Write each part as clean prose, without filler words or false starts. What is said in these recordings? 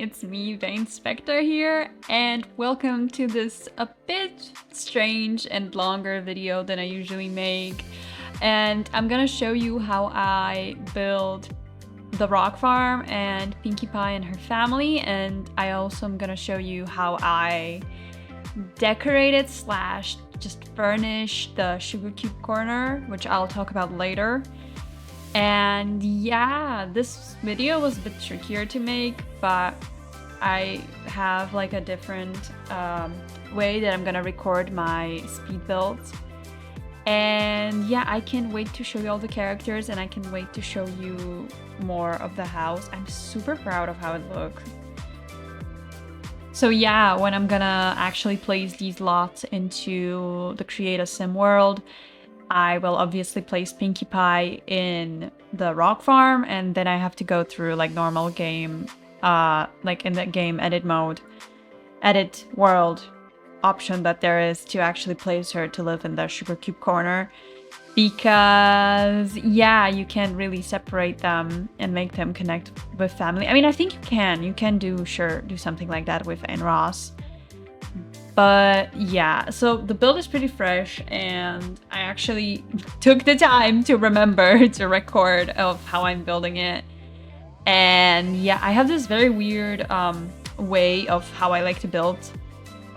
it's me, the Inspector here, and welcome to this a bit strange and longer video than I usually make. And I'm gonna show you how I build the rock farm and Pinkie Pie and her family, and I also am gonna show you how I decorated slash just furnish the Sugarcube corner, which I'll talk about later. And yeah, this video was a bit trickier to make, but I have like a different way that I'm gonna record my speed builds. And yeah, I can't wait to show you all the characters, and I can wait to show you more of the house. I'm super proud of how it looks. So yeah, when I'm gonna actually place these lots into the Create a Sim world, I will obviously place Pinkie Pie in the rock farm, and then I have to go through like normal game, like in the game edit mode, edit world option that there is to actually place her to live in the Sugarcube corner. Because yeah, you can't really separate them and make them connect with family. I mean, I think you can do something like that with Anne Ross. But yeah, so the build is pretty fresh, and I actually took the time to remember to record of how I'm building it. And yeah, I have this very weird way of how I like to build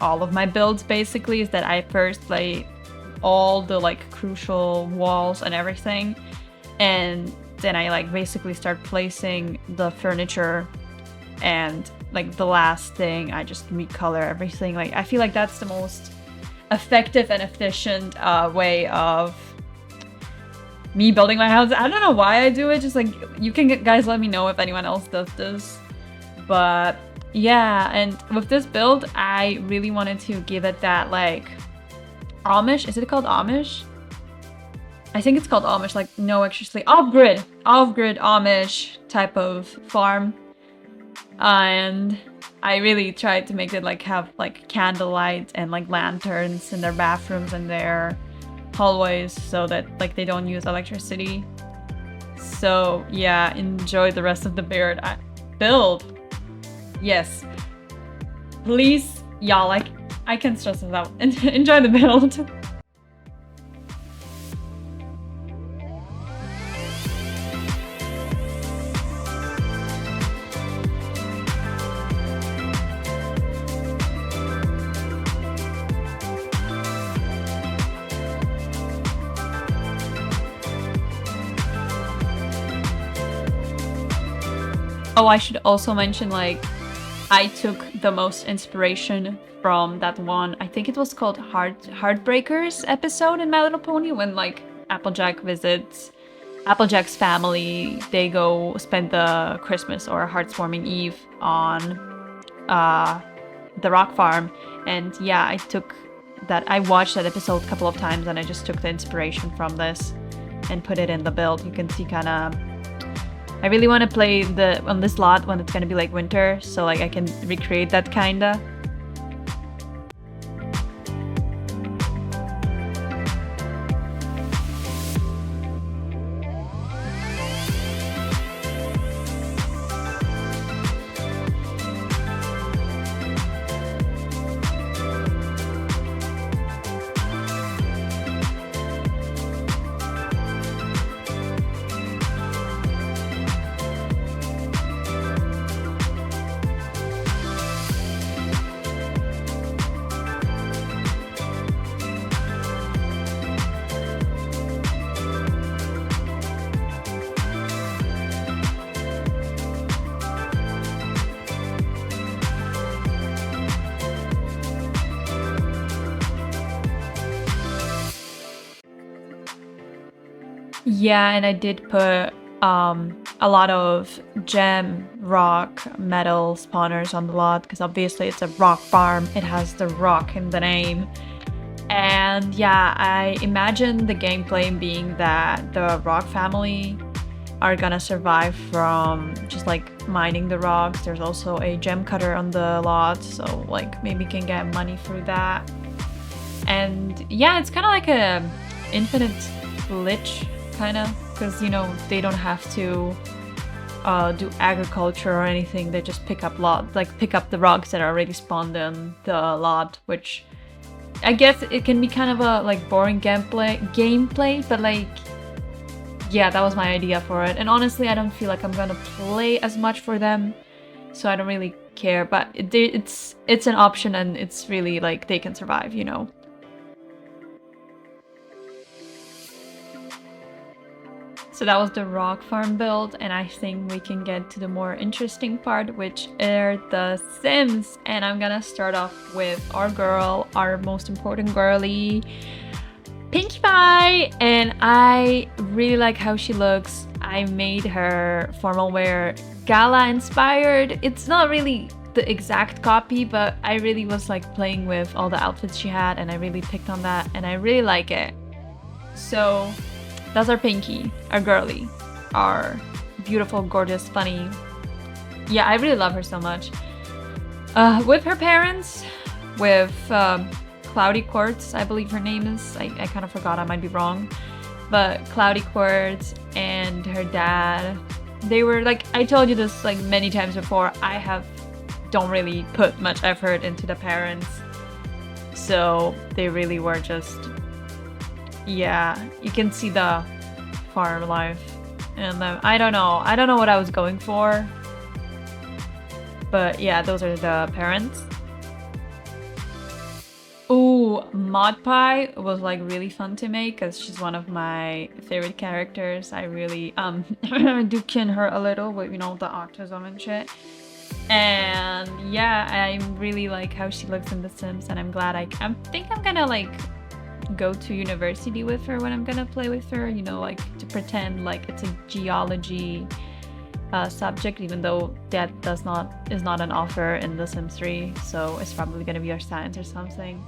all of my builds. Basically, is that I first lay all the like crucial walls and everything, and then I like basically start placing the furniture, and like the last thing I just recolor everything. Like I feel like that's the most effective and efficient way of me building my house. I don't know why I do it, just like you can guys let me know if anyone else does this. But yeah, and with this build I really wanted to give it that like Amish, is it called Amish? I think it's called Amish, like no, actually off-grid Amish type of farm. And I really tried to make it like have like candlelight and like lanterns in their bathrooms and their hallways, so that like they don't use electricity. So yeah, enjoy the rest of the build. Yes, please, y'all, like I can stress this out. Enjoy the build. Oh, I should also mention, like, I took the most inspiration from that one, I think it was called Heartbreakers episode in My Little Pony, when like Applejack visits Applejack's family. They go spend the Christmas or Heartswarming Eve on the rock farm. And yeah, I watched that episode a couple of times, and I just took the inspiration from this and put it in the build. You can see kind of, I really want to play on this lot when it's gonna be like winter, so like I can recreate that kinda. Yeah, and I did put a lot of gem, rock, metal spawners on the lot, because obviously it's a rock farm. It has the rock in the name. And yeah, I imagine the gameplay being that the rock family are gonna survive from just like mining the rocks. There's also a gem cutter on the lot, so like maybe can get money through that. And yeah, it's kind of like a infinite glitch, kind of, because you know they don't have to do agriculture or anything. They just pick up the rocks that are already spawned in the lot, which I guess it can be kind of a like boring gameplay, but like, yeah, that was my idea for it. And honestly, I don't feel like I'm gonna play as much for them, so I don't really care. But it's an option, and it's really like they can survive, you know. So that was the rock farm build, and I think we can get to the more interesting part, which are the Sims. And I'm gonna start off with our girl, our most important girly, Pinkie Pie. And I really like how she looks. I made her formal wear gala inspired. It's not really the exact copy, but I really was like playing with all the outfits she had, and I really picked on that, and I really like it. So that's our Pinkie, our girly, our beautiful, gorgeous, funny. Yeah, I really love her so much. With her parents, with Cloudy Quartz, I believe her name is. I kind of forgot, I might be wrong. But Cloudy Quartz and her dad, they were like, I told you this like many times before, don't really put much effort into the parents. So they really were just, yeah, you can see the farm life. And I don't know what I was going for. But yeah, those are the parents. Ooh, Mod Pie was like really fun to make because she's one of my favorite characters. I really do kin her a little with, you know, the autism and shit. And yeah, I really like how she looks in The Sims, and I'm glad I think I'm gonna like go to university with her when I'm gonna play with her, you know, like to pretend like it's a geology subject, even though that is not an offer in The Sims 3, so it's probably gonna be our science or something.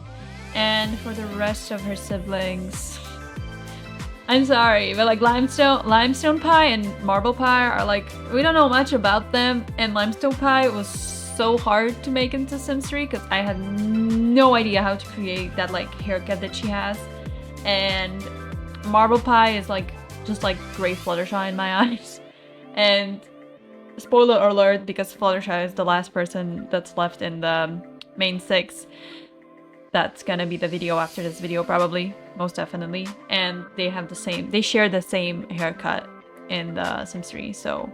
And for the rest of her siblings, I'm sorry, but like Limestone Pie and Marble Pie are like, we don't know much about them, and Limestone Pie was so hard to make into Sims 3 because I had no idea how to create that like haircut that she has. And Marble Pie is like just like gray Fluttershy in my eyes. And spoiler alert, because Fluttershy is the last person that's left in the main 6. That's gonna be the video after this video, probably, most definitely. And they share the same haircut in the Sims 3, so,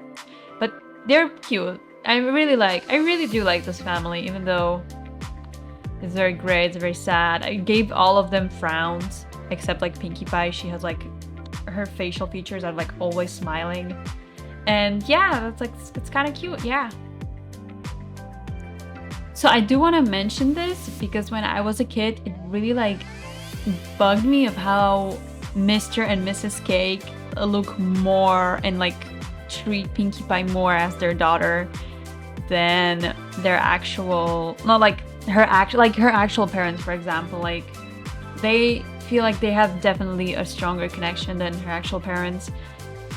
but they're cute. I really do like this family, even though it's very gray, it's very sad. I gave all of them frowns, except like Pinkie Pie. She has like, her facial features are like always smiling. And yeah, that's like, it's kind of cute, yeah. So I do want to mention this because when I was a kid, it really like bugged me of how Mr. and Mrs. Cake look more and like treat Pinkie Pie more as their daughter than their actual, not like her actual parents, for example. Like they feel like they have definitely a stronger connection than her actual parents,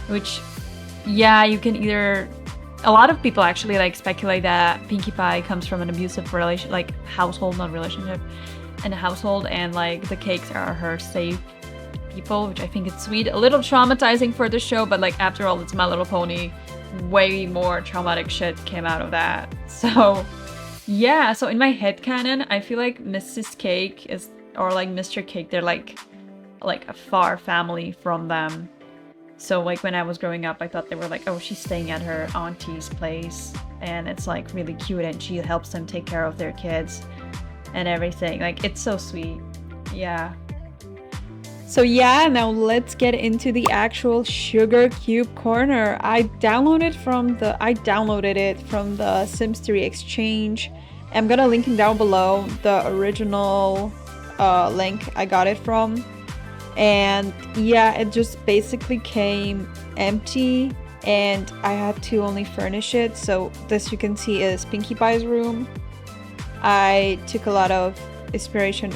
which, yeah, you can either, a lot of people actually like speculate that Pinkie Pie comes from an abusive relation, like household, not relationship, and a household, and like the Cakes are her safe people, which I think is sweet. A little traumatizing for the show, but like after all, it's My Little Pony. Way more traumatic shit came out of that. So yeah, so in my headcanon, I feel like Mrs. Cake is, or like Mr. Cake, they're like a far family from them. So like when I was growing up, I thought they were like, oh, she's staying at her auntie's place, and it's like really cute, and she helps them take care of their kids and everything. Like it's so sweet. Yeah. So yeah, now let's get into the actual Sugarcube corner. I downloaded it from the Sims 3 exchange. I'm gonna link it down below, the original link I got it from. And yeah, it just basically came empty, and I had to only furnish it. So this, you can see, is Pinkie Pie's room. I took a lot of inspiration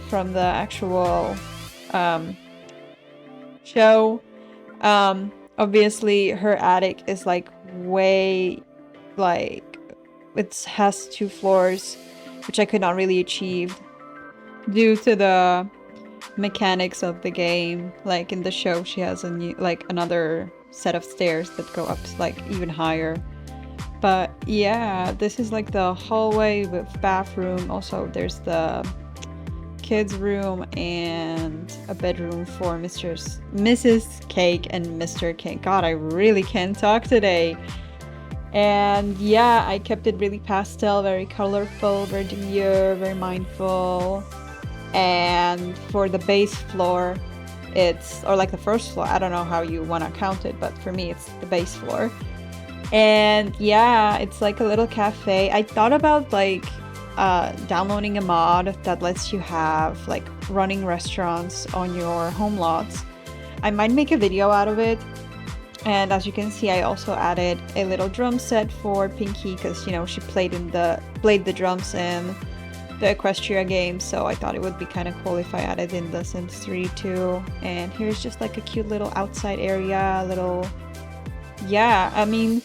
from the actual show. Obviously her attic is like way, like, it has 2 floors, which I could not really achieve due to the mechanics of the game. Like in the show, she has another set of stairs that go up like even higher. But yeah, this is like the hallway with bathroom. Also, there's the kids' room and a bedroom for Mrs. Cake and Mr. Cake. God, I really can't talk today. And yeah, I kept it really pastel, very colorful, very demure, very mindful. And for the base floor, or like the first floor, I don't know how you want to count it, but for me, it's the base floor. And yeah, it's like a little cafe. I thought about like downloading a mod that lets you have like running restaurants on your home lots. I might make a video out of it. And as you can see, I also added a little drum set for Pinkie because, you know, she played the drums in the Equestria game, so I thought it would be kind of cool if I added in the Sims 3 too. And here's just like a cute little outside area, yeah, I mean,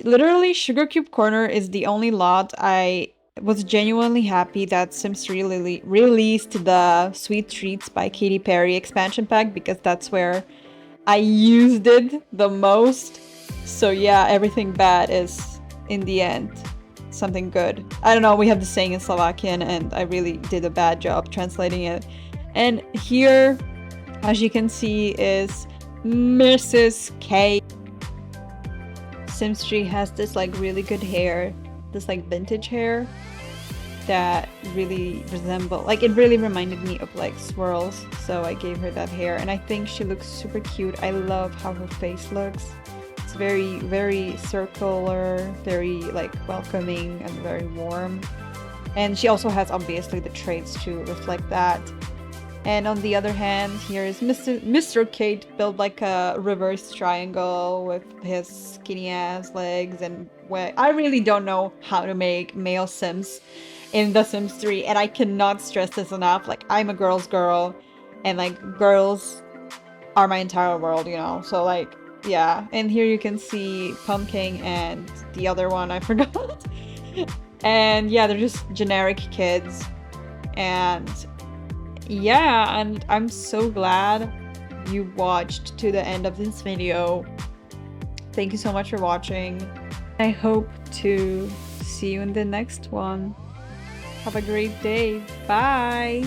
literally Sugarcube Corner is the only lot I was genuinely happy that Sims 3 released the Sweet Treats by Katy Perry expansion pack, because that's where I used it the most. So yeah, everything bad is, in the end, something good. I don't know, we have the saying in Slovakian and I really did a bad job translating it. And here, as you can see, is Mrs. K. Sims 3 has this like really good hair, this like vintage hair that really it really reminded me of like swirls, so I gave her that hair, and I think she looks super cute. I love how her face looks. It's very, very circular, very like welcoming and very warm. And she also has obviously the traits to reflect that. And on the other hand, here is Mr. Kate, built like a reverse triangle with his skinny ass legs and I really don't know how to make male Sims in The Sims 3, and I cannot stress this enough. Like, I'm a girl's girl, and like girls are my entire world, you know? So like, yeah. And here you can see Pumpkin and the other one, I forgot. And yeah, they're just generic kids. And yeah, and I'm so glad you watched to the end of this video. Thank you so much for watching. I hope to see you in the next one. Have a great day. Bye!